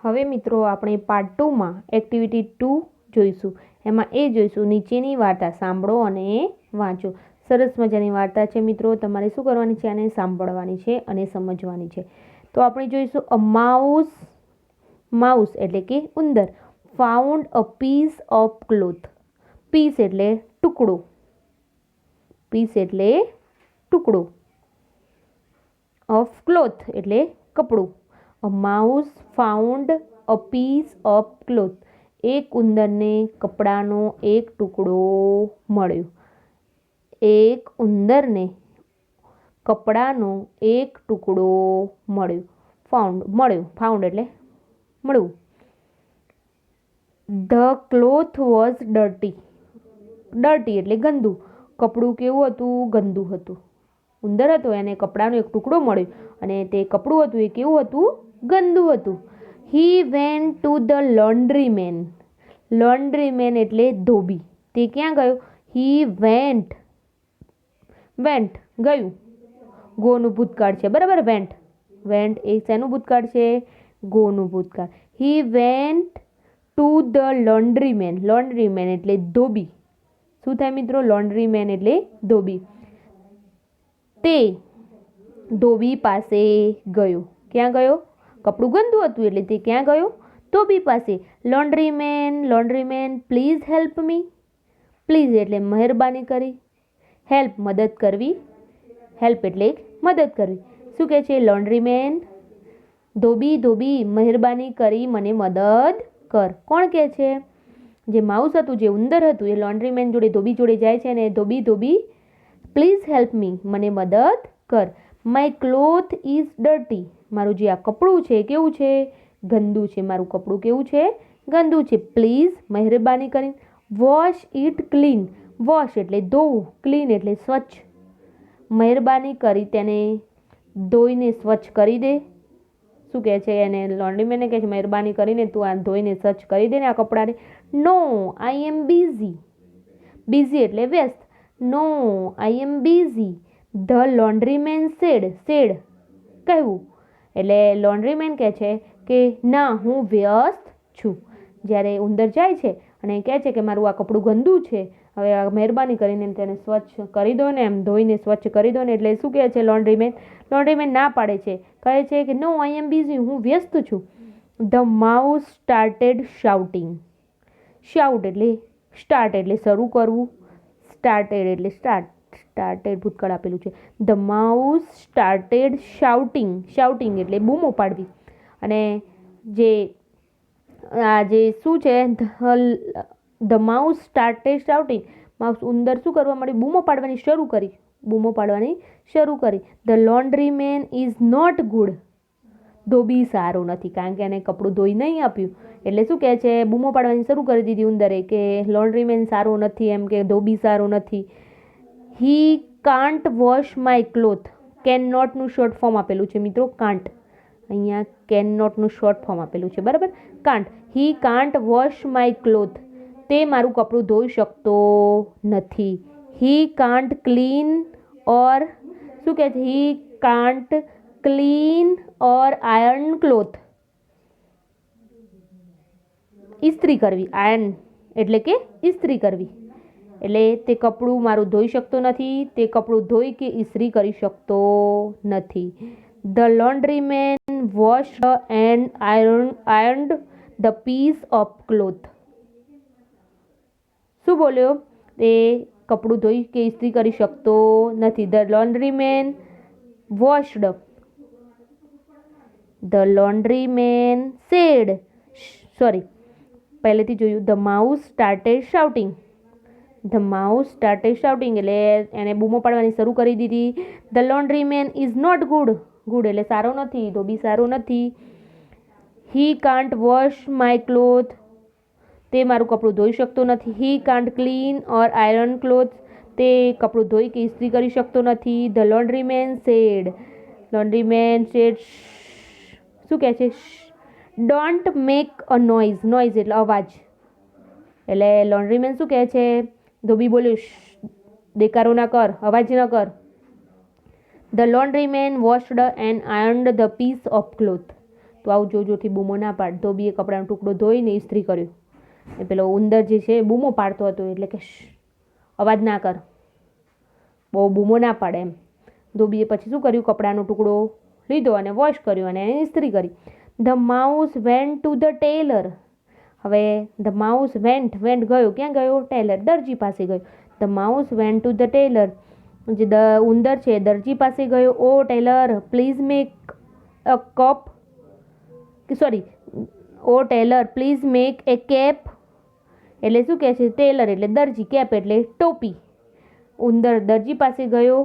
હવે મિત્રો આપણે પાર્ટ 2 માં એક્ટિવિટી 2 જોઈશું. એમાં એ જોઈશું નીચેની વાર્તા સાંભળો અને વાંચો. સરસ મજાની વાર્તા છે મિત્રો. તમારે શું કરવાની છે? આને સાંભળવાની છે અને સમજવાની છે. તો આપણે જોઈશું અ માઉસ એટલે કે ઉંદર found a piece of cloth. Piece એટલે ટુકડો. પીસ એટલે ટુકડો. ઓફ ક્લોથ એટલે કપડું. A mouse found a piece of cloth. એક ઉંદરને કપડાનો એક ટુકડો મળ્યો. એક ઉંદરને કપડાનો એક ટુકડો મળ્યો. ફાઉન્ડ એટલે મળવું. The cloth was dirty. Dirty એટલે ગંદુ. કપડું કેવું હતું? ગંદુ હતું. ઉંદર હતો એને કપડાનો એક ટુકડો મળ્યો અને તે કપડું હતું એ કેવું હતું? ગંદુ હતું. He went to the laundry man. Laundry man એટલે ધોબી. તે ક્યાં ગયો? હી વેન્ટ ગયું. ગોનું ભૂતકાળ છે બરાબર. વેન્ટ એ શેનું ભૂતકાળ છે? ગોનું ભૂતકાળ. He went to the laundry man. Laundry man એટલે ધોબી. શું થાય મિત્રો? લોન્ડ્રી મેન એટલે ધોબી. તે ધોબી પાસે ગયો. ક્યાં ગયો? કપડું ગંદુ હતું એટલે તે ક્યાં ગયો? ધોબી પાસે. Laundry man please help me. Please એટલે મહેરબાની કરી. હેલ્પ મદદ કરવી. હેલ્પ એટલે મદદ કરવી. શું કહે છે લોન્ડ્રી મેન? ધોબી મહેરબાની કરી મને મદદ કર. કોણ કહે છે? જે માઉસ હતું, જે ઉંદર હતું એ લોન્ડ્રી મેન જોડે ધોબી જોડે જાય છે અને ધોબી પ્લીઝ હેલ્પ મી મને મદદ કર. My cloth is dirty. મારું જે આ કપડું છે કેવું છે? ગંદુ છે. મારું કપડું કેવું છે? ગંદુ છે. પ્લીઝ મહેરબાની કરીને વોશ ઇટ ક્લીન. વોશ એટલે ધોવું. ક્લીન એટલે સ્વચ્છ. મહેરબાની કરી તેને ધોઈને સ્વચ્છ કરી દે. શું કહે છે એને? લોન્ડ્રી મેને કહે છે મહેરબાની કરીને તું આ ધોઈને સ્વચ્છ કરી દે ને આ કપડાને. નો આઈ એમ બિઝી. બિઝી એટલે વ્યસ્ત. No I am busy. The laundry man said. કહેવું એટલે લોન્ડ્રી મેન કહે છે કે ના હું વ્યસ્ત છું. જ્યારે ઉંદર જાય છે અને કહે છે કે મારું આ કપડું ગંદુ છે, હવે મહેરબાની કરીને તેને સ્વચ્છ કરી દો ને, એમ ધોઈને સ્વચ્છ કરી દો ને. એટલે શું કહે છે લોન્ડ્રી મેન ના પાડે છે. કહે છે કે નો આઈ એમ બિઝી, હું વ્યસ્ત છું. The mouse started shouting. Shout એટલે સ્ટાર્ટ એટલે શરૂ કરવું. સ્ટાર્ટેડ એટલે સ્ટાર્ટેડ ભૂતકાળ આપેલું છે. ધ માઉસ સ્ટાર્ટેડ શાઉટિંગ એટલે બૂમો પાડવી. અને જે શું છે the mouse started shouting. Mouse ઉંદર શું કરવા માંડી? બૂમો પાડવાની શરૂ કરી. The laundry man is not good. ધોબી સારો નથી કારણ કે એને કપડું ધોઈ નહીં આપ્યું. એટલે શું કહે છે? બૂમો પાડવાની શરૂ કરી દીધી ઉંદરે કે લોન્ડ્રી મેન સારો નથી, એમ કે ધોબી સારો નથી. He can't wash my cloth. Can નોટનું શોર્ટ ફોર્મ આપેલું છે મિત્રો. કાન્ટ અહીંયા કેન નોટનું શોર્ટ ફોર્મ આપેલું છે બરાબર. Can't. He can't wash my cloth. તે મારું કપડું ધોઈ શકતો નથી. હી કાન્ટ ક્લીન ઓર શું કહે છે? હી can't clean or iron cloth. ઇસ્ત્રી કરવી. આયર્ન એટલે કે ઇસ્ત્રી કરવી. એટલે તે કપડું મારું ધોઈ શકતો નથી. તે કપડું ધોઈ કે ઇસ્ત્રી કરી શકતો નથી. The laundry man washed and ironed the piece of cloth. શું બોલ્યો? તે કપડું ધોઈ કે ઇસ્ત્રી કરી શકતો નથી. The laundry man washed. The laundry man said. પહેલેથી જોયું. The mouse started shouting. The mouse started shouting એટલે એને બૂમો પાડવાની શરૂ કરી દીધી. The laundry man is not good. Good એટલે સારો નથી. ધોબી સારો નથી. He can't wash my cloth. તે મારું કપડું ધોઈ શકતો નથી. He can't clean or iron cloth. તે કપડું ધોઈ કે ઇસ્ત્રી કરી શકતો નથી. The laundry man sad. Laundry man sad શું કહે છે? Don't make a noise. Noise એટલે અવાજ. એટલે લોન્ડ્રી મેન શું કહે છે? ધોબી બોલ્યો દેકારો ના કર, અવાજ ન કર. The laundry man washed and ironed the piece of cloth. તો આવું જોરથી બૂમો ના પાડ. ધોબીએ કપડાનો ટુકડો ધોઈને ઇસ્ત્રી કર્યો. એ પેલો ઉંદર જે છે એ બૂમો પાડતો હતો, એટલે કે અવાજ ના કર, બહુ બૂમો ના પાડે એમ. ધોબીએ પછી શું કર્યું, કપડાનો ટુકડો લીધો અને વોશ કર્યો અને એને ઇસ્ત્રી કરી. The mouse went to the tailor. હવે ધ માઉસ વેન્ટ ગયો, ક્યાં ગયો? ટેલર, દરજી પાસે ગયો. The mouse went to the tailor, જે ઉંદર છે દરજી પાસે ગયો. Oh tailor please make a cup, sorry, oh tailor please make a cap. એટલે શું કહે છે? ટેલર એટલે દરજી, કેપ એટલે ટોપી. ઉંદર દરજી પાસે ગયો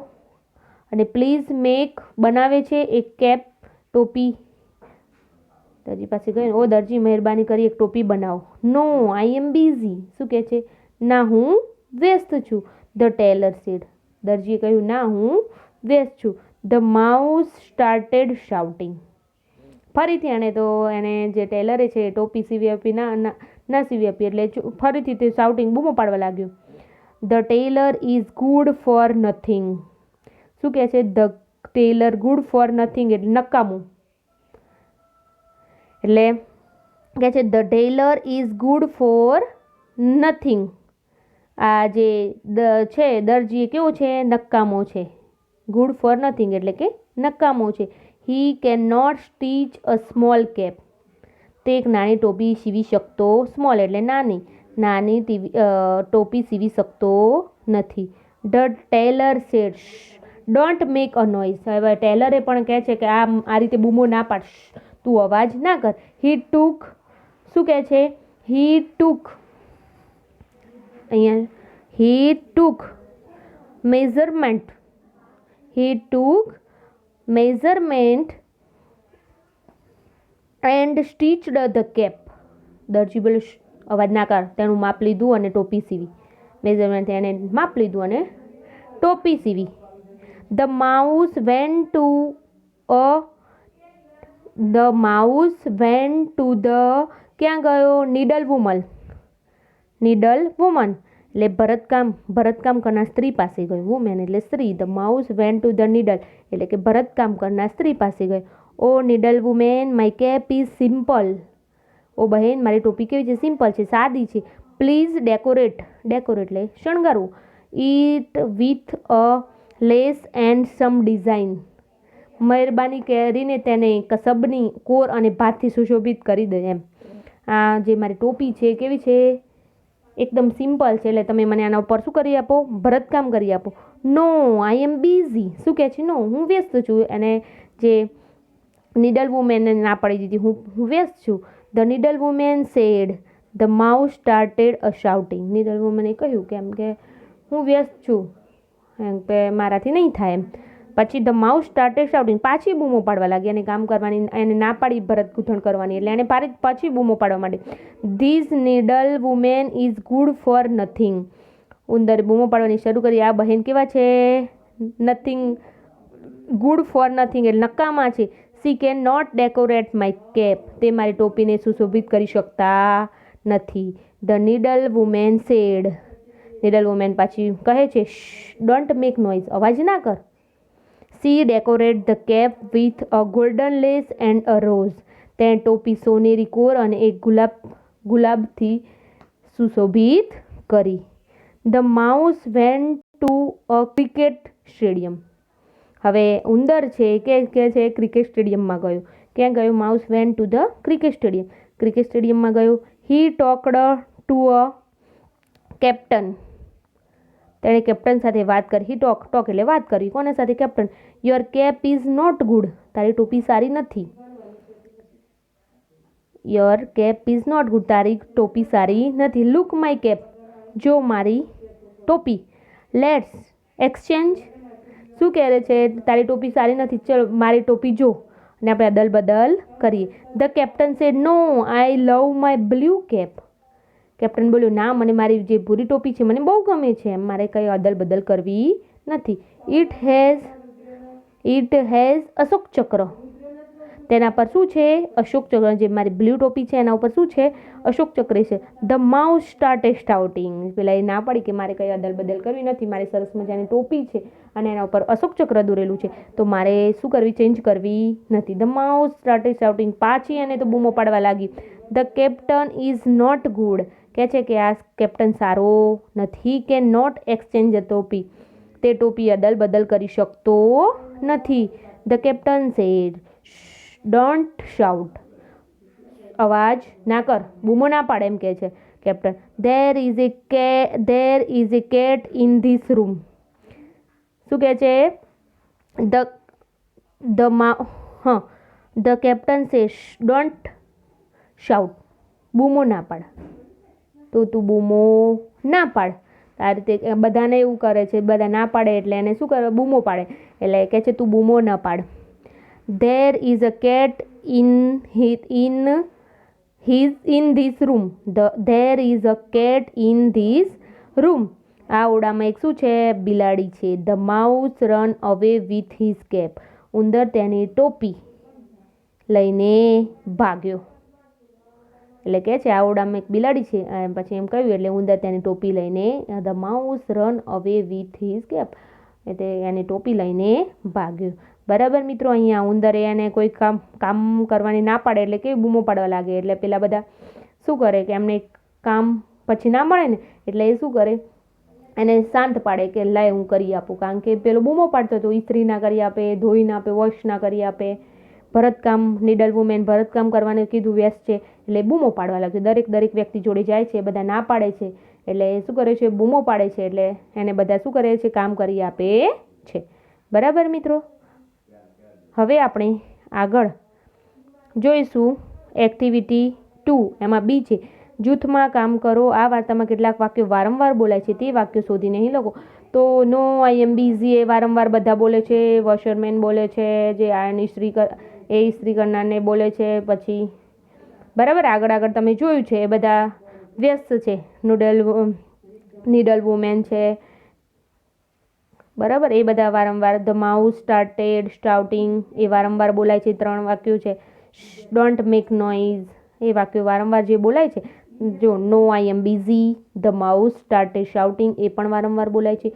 અને પ્લીઝ મેક બનાવે છે એક કેપ, ટોપી. દરજી પાસે ગયો, ઓ દરજી મહેરબાની કરી એક ટોપી બનાવો. નો આઈ એમ બિઝી. શું કહે છે? ના હું વ્યસ્ત છું. The tailor sad. દરજીએ કહ્યું ના હું વ્યસ્ત છું. The mouse started shouting. ફરીથી એને જે ટેલરે છે ટોપી સીવી આપી ના સીવી આપી, એટલે ફરીથી તે શાઉટિંગ બૂમો પાડવા લાગ્યો. The Taylor is good for nothing. શું કહે છે? The Taylor good for nothing એટલે નકામું. એટલે કહે છે the Taylor is good for nothing. આ જે છે દરજી એ કેવો છે? નકામો છે. ગુડ ફોર નથિંગ એટલે કે નકામો છે. He can not stitch a small cap. તે એક નાની ટોપી સીવી શકતો, સ્મોલ એટલે નાની ટોપી સીવી શકતો નથી. The tailor said don't make a noise. હવે ટેલરે પણ કહે છે કે આ રીતે બૂમો ના પાડ, તું અવાજ ના કર. હી ટુક, શું કહે છે? હી ટુક, અહીંયા he took measurement. He took measurement and stitched the cap. દરજી બોલે અવાજ ના કર, તેનું માપ લીધું અને ટોપી સીવી. મેઝરમેન્ટ એને માપ લીધું અને ટોપી સીવી. The mouse went to the ક્યાં ગયો? Needle woman. એટલે ભરતકામ કરનાર સ્ત્રી પાસે ગયો. વુમેન એટલે સ્ત્રી. The mouse went to the needle એટલે કે ભરતકામ કરનાર સ્ત્રી પાસે ગયો. Oh needle woman my cap is simple. ઓ બહેન મારી ટોપી કેવી છે? સિમ્પલ છે, સાદી છે. પ્લીઝ ડેકોરેટ એટલે શણગારવું. It with a lace and some design. મહેરબાની કરીને તેને કસબની કોર અને ભાતથી સુશોભિત કરી દે એમ. આ જે મારી ટોપી છે કેવી છે? એકદમ સિમ્પલ છે, એટલે તમે મને આના ઉપર શું કરી આપો? ભરતકામ કરી આપો. નો આઈ એમ બિઝી. શું કહે છે? નો હું વ્યસ્ત છું. અને જે નીડલ વુમેનને ના પાડી દીધી, હું વ્યસ્ત છું. The needle women said. The mouse started a shouting. Needle વુમેને કહ્યું કેમ કે હું વ્યસ્ત છું, એમ કે મારાથી નહીં થાય એમ. પછી ધ માઉસ સ્ટાર્ટેડ શાઉટિંગ, પાછી બૂમો પાડવા લાગી. એને કામ કરવાની એને ના પાડી ભરત ગૂંથણ કરવાની, એટલે એને પાછી બૂમો પાડવા માંડી. This needle woman is good for nothing. ઉંદરે બૂમો પાડવાની શરૂ કરી. આ બહેન કેવા છે? નથિંગ, ગુડ ફોર નથિંગ એટલે નકામા છે. She can not decorate my cap. તે મારી ટોપીને સુશોભિત કરી શકતા નથી. The needle women said. Needle women પાછી કહે છે ડોન્ટ મેક નોઇઝ, અવાજ ના કર. She decorate the cap with a golden lace and a rose. તેણે ટોપી સોનેરી કોર અને એક ગુલાબથી સુશોભિત કરી. The mouse went to a cricket stadium. હવે ઉંદર છે કે છે ક્રિકેટ સ્ટેડિયમમાં ગયો. ક્યાં ગયો? Mouse went to the cricket stadium. Cricket સ્ટેડિયમમાં ગયો. હી ટોકડ ટુ અ કેપ્ટન. તેણે કેપ્ટન સાથે વાત કરી. હી ટોક એટલે વાત કરી. કોના સાથે? Captain. Your cap is not good. તારી ટોપી સારી નથી. Your cap is not good. તારી ટોપી સારી નથી. Look my cap. જો મારી ટોપી. Let's exchange. શું કહે છે? તારી ટોપી સારી નથી, ચલો મારી ટોપી જો, અને આપણે અદલ બદલ કરીએ. The captain said no I love my blue cap. Captain બોલ્યો ના, મને મારી જે ભૂરી ટોપી છે મને બહુ ગમે છે, મારે કંઈ અદલ બદલ કરવી નથી. ઇટ હેઝ અશોક ચક્ર. તેના પર શું છે? અશોક ચક્ર. જે મારી બ્લુ ટોપી છે એના ઉપર શું છે? અશોક ચક્ર છે. The mouse started shouting. પેલા એ ના પડી કે મારે કંઈ અદલ બદલ કરવી નથી, મારી સરસ મજાની ટોપી છે અને એના ઉપર અશોક ચક્ર દોરેલું છે, તો મારે શું કરવી? ચેન્જ કરવી નથી. The mouse started shouting. પાછી એને તો બૂમો પાડવા લાગી. The captain is not good. કહે છે કે આ કેપ્ટન સારો નથી, કે નોટ એક્સચેન્જ ટોપી. તે ટોપી અદલ બદલ કરી શકતો નથી. The captain said don't shout. અવાજ ના કર, બૂમો ના પાડે એમ કહે છે captain. There is a cat in this room. શું કહે છે? The captain say don't shout. બૂમો ના પાડ. તો તું બૂમો ના પાડ. આ રીતે બધાને એવું કરે છે, બધા ના પાડે એટલે એને શું કરે? બૂમો પાડે. એટલે કહે છે તું બૂમો ના પાડ. There is a cat in this room. There is a cat in this room. આ ઓરડામાં એક શું છે? બિલાડી છે. The mouse run away with his cap. ઉંદર તેની ટોપી લઈને ભાગ્યો. એટલે કે છે આ ઓરડામાં એક બિલાડી છે, પછી એમ કહ્યું એટલે ઉંદર તેની ટોપી લઈને, the mouse run away with his cap, એટલે એની ટોપી લઈને ભાગ્યો. બરાબર મિત્રો. અહીંયા ઉંદરે એને કોઈ કામ કરવાની ના પાડે એટલે કેવી બૂમો પાડવા લાગે. એટલે પેલા બધા શું કરે કે એમને કામ પછી ના મળે ને, એટલે એ શું કરે? એને શાંત પાડે કે લાય હું કરી આપું. કારણ કે પેલો બૂમો પાડતો હતો, ઇસ્ત્રી ના કરી આપે, ધોઈ ના આપે, વોશ ના કરી આપે, ભરતકામ, નીડલ વુમેન ભરતકામ કરવાનું કીધું વ્યસ્ત છે, એટલે બૂમો પાડવા લાગ્યો. દરેક વ્યક્તિ જોડે જાય છે, બધા ના પાડે છે, એટલે શું કરે છે? બૂમો પાડે છે. એટલે એને બધા શું કરે છે? કામ કરી આપે છે. બરાબર મિત્રો. હવે આપણે આગળ જોઈશું એક્ટિવિટી 2. એમાં બી છે જૂથમાં કામ કરો. આ વાર્તામાં કેટલાક વાક્યો વારંવાર બોલાય છે, તે વાક્યો શોધીને અહીં લખો. તો નો આઈ એમ બીઝી એ વારંવાર બધા બોલે છે. વોશરમેન બોલે છે, જે આયર્ન ઇસ્ત્રી કરનારને બોલે છે. પછી બરાબર આગળ તમે જોયું છે એ બધા વ્યસ્ત છે. નીડલ વુમેન છે. બરાબર. એ બધા વારંવાર. ધ માઉસ સ્ટાર્ટેડ શાઉટિંગ એ વારંવાર બોલાય છે. 3 વાક્યો છે. ડોન્ટ મેક નોઇઝ એ વાક્યો વારંવાર જે બોલાય છે. જો no I am busy, the mouse started shouting એ પણ વારંવાર બોલાય છે.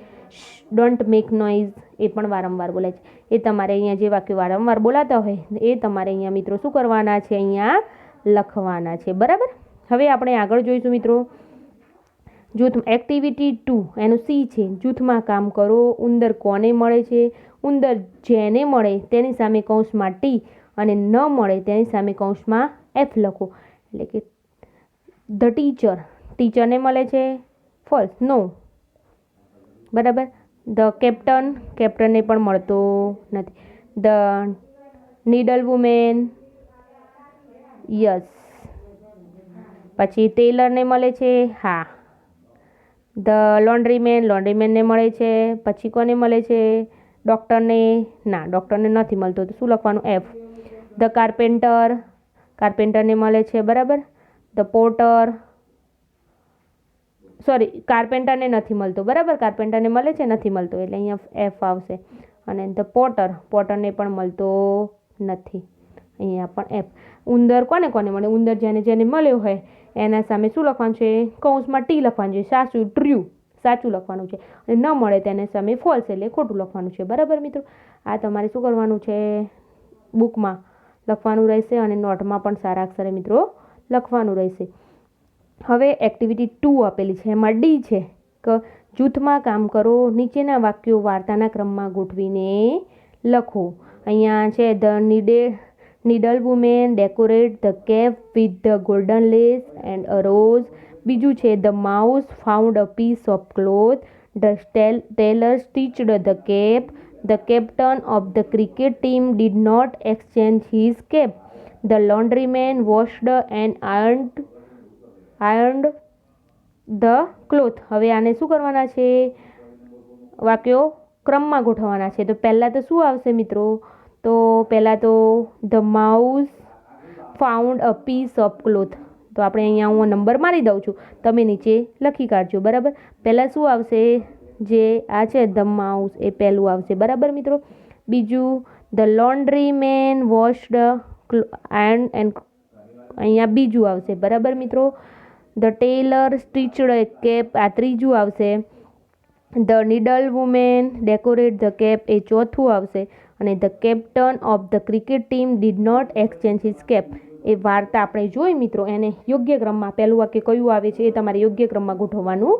ડોન્ટ મેક નોઇઝ એ પણ વારંવાર બોલાય છે. એ તમારે અહીંયા જે વાક્યો વારંવાર બોલાતા હોય એ તમારે અહીંયા મિત્રો શું કરવાના છે? અહીંયા લખવાના છે. બરાબર. હવે આપણે આગળ જોઈશું મિત્રો જૂથ એક્ટિવિટી 2. એનું સી છે જૂથમાં કામ કરો. ઉંદર કોને મળે છે? ઉંદર જેને મળે તેની સામે કૌંસમાં ટી અને ન મળે તેની સામે કૌંસમાં એફ લખો. એટલે કે ધ ટીચર, ટીચરને મળે છે, ફોલ્સ, નો. બરાબર. ધ કેપ્ટન, કેપ્ટનને પણ મળતો નથી. The needle woman, yes. પછી ટેલરને મળે છે, હા. ધ લોન્ડ્રીમેન, લોન્ડ્રીમેનને મળે છે. પછી કોને મળે છે? ડૉક્ટરને, ના, ડૉક્ટરને નથી મળતો, તો શું લખવાનું? એફ. ધ કાર્પેન્ટર, કાર્પેન્ટરને મળે છે. બરાબર. ધ પોર્ટર, સોરી, કાર્પેન્ટરને નથી મળતો. બરાબર. કાર્પેન્ટરને મળે છે, નથી મળતો, એટલે અહીંયા એફ આવશે. અને ધ પોર્ટર, પોર્ટરને પણ મળતો નથી, અહીંયા પણ એફ. ઉંદર કોને મળે? ઉંદર જેને મળ્યો હોય એના સામે શું લખવાનું છે? કૌંસમાં ટી લખવાનું છે. સાચું, ટ્રુ, સાચું લખવાનું છે. અને ન મળે તેને સામે ફોલ્સ એટલે ખોટું લખવાનું છે. બરાબર મિત્રો. આ તમારે શું કરવાનું છે? બુકમાં લખવાનું રહેશે અને નોટમાં પણ સારા અક્ષરે મિત્રો લખવાનું રહેશે. હવે એક્ટિવિટી 2 આપેલી છે. એમાં ડી છે કે જૂથમાં કામ કરો. નીચેના વાક્યો વાર્તાના ક્રમમાં ગોઠવીને લખો. અહીંયા છે the needle woman decorate the cap with the golden lace and a rose. બીજું છે the mouse found a piece of cloth. The tailor stitched the cap. The captain of the cricket team did not exchange his cap. The laundryman washed and ironed the cloth. હવે આને શું કરવાના છે? વાક્યો ક્રમમાં ગોઠવવાના છે. તો પહેલાં તો શું આવશે મિત્રો? તો પહેલાં તો the mouse found a piece of cloth. તો આપણે અહીંયા હું નંબર મારી દઉં છું, તમે નીચે લખી કાઢજો. બરાબર. પહેલાં શું આવશે? જે આ છે ધ માઉસ એ પહેલું આવશે. બરાબર મિત્રો. બીજું the laundry man washed and અહીંયા બીજું આવશે, બરાબર મિત્રો. The tailor stitched a cap આ ત્રીજું આવશે. The needle woman decorate the cap એ ચોથું આવશે. અને the captain of the cricket team did not exchange his cap એ વાર્તા આપણે જોઈ મિત્રો, એને યોગ્ય ક્રમમાં પહેલું વાક્ય કયું આવે છે એ તમારે યોગ્ય ક્રમમાં ગોઠવવાનું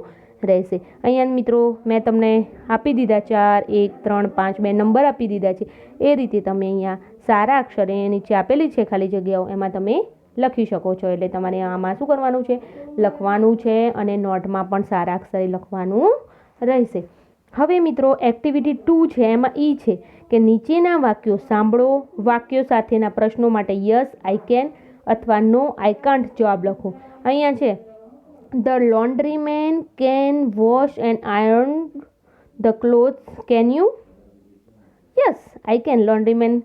રહેશે. અહીંયા મિત્રો મેં તમને આપી દીધા 4, 1, 3, 5 બે નંબર આપી દીધા છે. એ રીતે તમે અહીંયા સારા અક્ષરે નીચે આપેલી છે ખાલી જગ્યાઓ, એમાં તમે લખી શકો છો. એટલે તમારે આમાં શું કરવાનું છે? લખવાનું છે. અને નોટમાં પણ સારા અક્ષરે લખવાનું રહેશે. હવે મિત્રો એક્ટિવિટી 2 છે, એમાં છે કે નીચેના વાક્યો સાંભળો. વાક્યો સાથેના પ્રશ્નો માટે યસ આઈ કેન અથવા નો આઈ કાન્ટ જવાબ લખો. અહીંયા છે the laundryman can wash and iron the clothes. Can you? Yes I can. Laundryman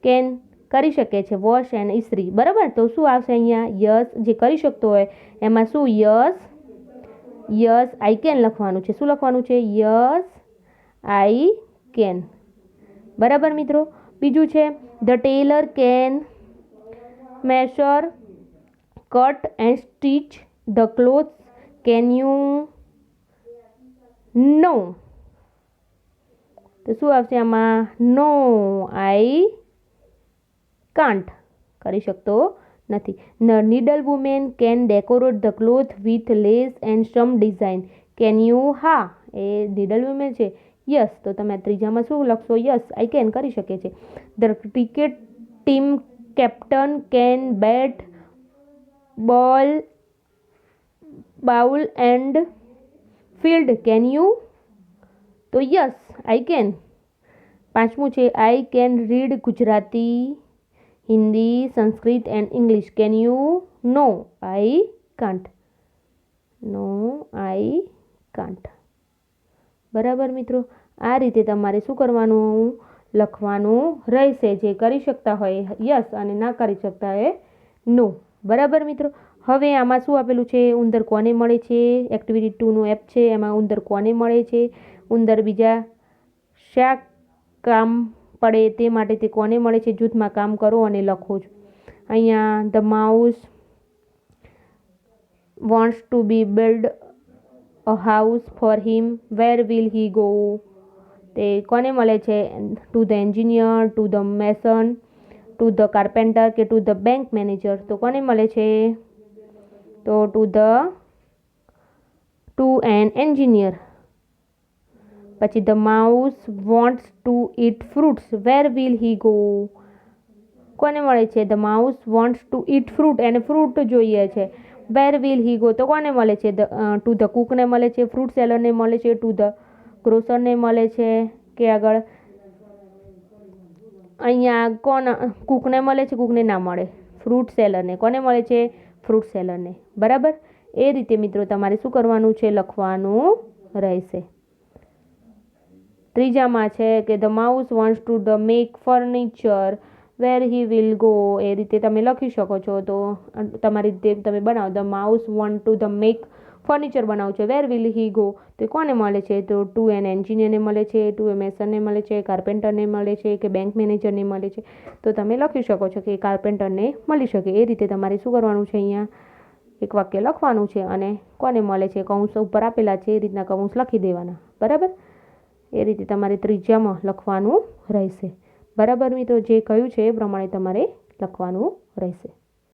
can કરી શકે છે વોશ એન્ડ ઇસ્ત્રી, બરાબર. તો શું આવશે અહીંયા? યસ. જે કરી શકતો હોય એમાં શું? યસ આઈ કેન લખવાનું છે. શું લખવાનું છે? યસ આઈ કેન, બરાબર મિત્રો. બીજું છે the tailor can measure cut and stitch the clothes. Can you? No. તો શું આવશે આમાં? નો આઈ કાન્ટ, કરી શકતો નથી. The needle woman can decorate the cloth with lace and some design. Can you? હા, એ નીડલ વુમેન છે. યસ. તો તમે ત્રીજામાં શું લખશો? યસ આઈ કેન, કરી શકે છે. The cricket team captain can bat ball bowl and field. Can you? તો યસ આઈ કેન. પાંચમું છે I can read Gujarati, Hindi, Sanskrit and English. Can you? No I can't. No I can't, બરાબર મિત્રો. આ રીતે તમારે શું કરવાનું? લખવાનું રહેશે. જે કરી શકતા હોય યસ અને ના કરી શકતા હોય નો, બરાબર મિત્રો. હવે આમાં શું આપેલું છે? ઉંદર કોને મળે છે? એક્ટિવિટી 2નું એપ છે, એમાં ઉંદર કોને મળે છે? ઉંદર બીજા શા કામ પડે તે માટે તે કોને મળે છે? જૂથમાં કામ કરો અને લખો છો. અહીંયા the mouse wants to be build a house for him. Where will he go? તે કોને મળે છે? To the engineer, to the mason, to the carpenter કે ટુ ધ બેંક મેનેજર? તો કોને મળે છે? તો ટુ એન એન્જિનિયર. પછી the mouse wants to eat fruits. Where will he go? કોને મળે છે? The mouse wants to eat fruit, એને ફ્રૂટ જોઈએ છે. Where will he go? તો કોને મળે છે? ટુ ધ કુકને મળે છે, ફ્રૂટ સેલરને મળે છે, ટુ ધ ગ્રોસરને મળે છે કે આગળ અહીંયા કોણ કુકને મળે છે? કુકને ના મળે. ફ્રૂટ સેલરને. કોને મળે છે? ફ્રૂટ સેલરને, બરાબર. એ રીતે મિત્રો તમારે શું કરવાનું છે? લખવાનું રહેશે. ત્રીજામાં છે કે the mouse wants to the make furniture. Where he will go? એ રીતે તમે લખી શકો છો. તો તમારી રીતે તમે બનાવો. The mouse want to the make furniture બનાવું છે. Where will he go? તો કોને મળે છે? તો ટુ એન એન્જિનિયરને મળે છે, ટુ એ મેસનને મળે છે, કાર્પેન્ટરને મળે છે કે બેંક મેનેજરને મળે છે? તો તમે લખી શકો છો કે કાર્પેન્ટરને મળી શકે. એ રીતે તમારે શું કરવાનું છે? અહીંયા એક વાક્ય લખવાનું છે અને કોને મળે છે? કૌંસ ઉપર આપેલા છે એ રીતના કૌંસ લખી દેવાના, બરાબર. એ રીતે તમારે ત્રીજામાં લખવાનું રહેશે, બરાબર મિત્રો. જે કહ્યું છે એ પ્રમાણે તમારે લખવાનું રહેશે.